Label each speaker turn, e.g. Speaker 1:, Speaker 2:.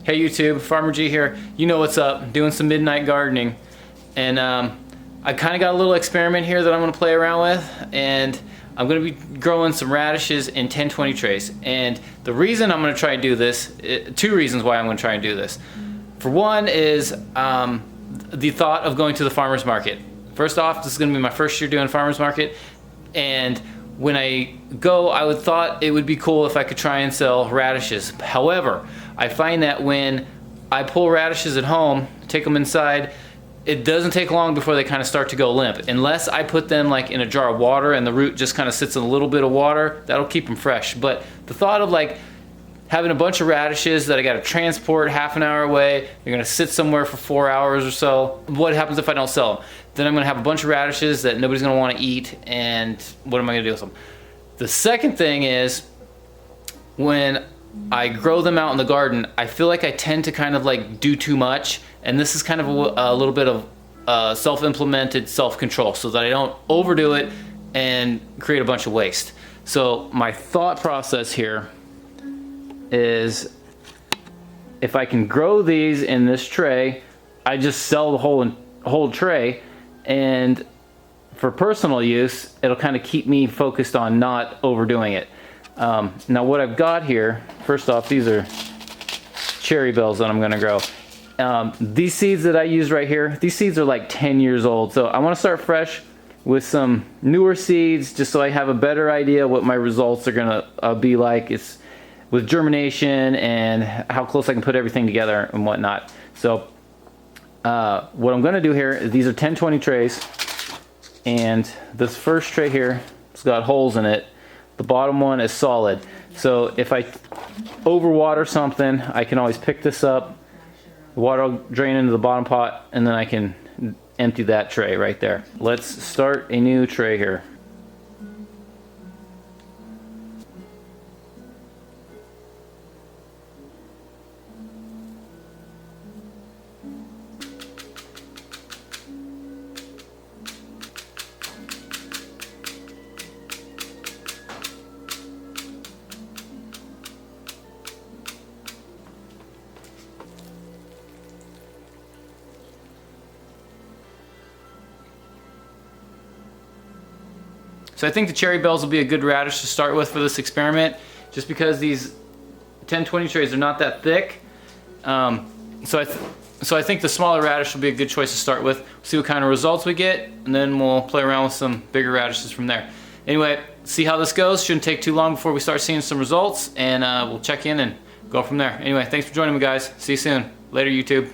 Speaker 1: Hey YouTube, Farmer G here. You know what's up, doing some midnight gardening. And I kind of got a little experiment here that I'm going to play around with. And I'm going to be growing some radishes in 10-20 trays. And the reason I'm going to try and do this, two reasons why I'm going to try and do this. For one is the thought of going to the farmer's market. First off, this is going to be my first year doing farmer's market. And when I go, I would thought it would be cool if I could try and sell radishes. However, I find that when I pull radishes at home, take them inside, it doesn't take long before they kind of start to go limp. Unless I put them like in a jar of water and the root just kind of sits in a little bit of water, that'll keep them fresh. But the thought of like having a bunch of radishes that I got to transport half an hour away, they're going to sit somewhere for 4 hours or so. What happens if I don't sell them? Then I'm going to have a bunch of radishes that nobody's going to want to eat, and what am I going to do with them? The second thing is, when I grow them out in the garden, I feel like I tend to kind of like do too much, and this is kind of a little bit of self-implemented self-control so that I don't overdo it and create a bunch of waste. So my thought process here is, if I can grow these in this tray, I just sell the whole tray, and for personal use, it'll kind of keep me focused on not overdoing it. Now what I've got here, first off, these are cherry bells that I'm going to grow. These seeds that I use right here, these seeds are like 10 years old, so I want to start fresh with some newer seeds just so I have a better idea what my results are going to be like. It's with germination and how close I can put everything together and whatnot. So what I'm going to do here is, these are 10-20 trays, and this first tray here has got holes in it. The bottom one is solid. So if I overwater something, I can always pick this up, the water will drain into the bottom pot, and then I can empty that tray right there. Let's start a new tray here. So I think the cherry bells will be a good radish to start with for this experiment, just because these 10-20 trays are not that thick. So I think the smaller radish will be a good choice to start with. See what kind of results we get, and then we'll play around with some bigger radishes from there. Anyway, see how this goes. Shouldn't take too long before we start seeing some results, and we'll check in and go from there. Anyway, thanks for joining me, guys. See you soon. Later, YouTube.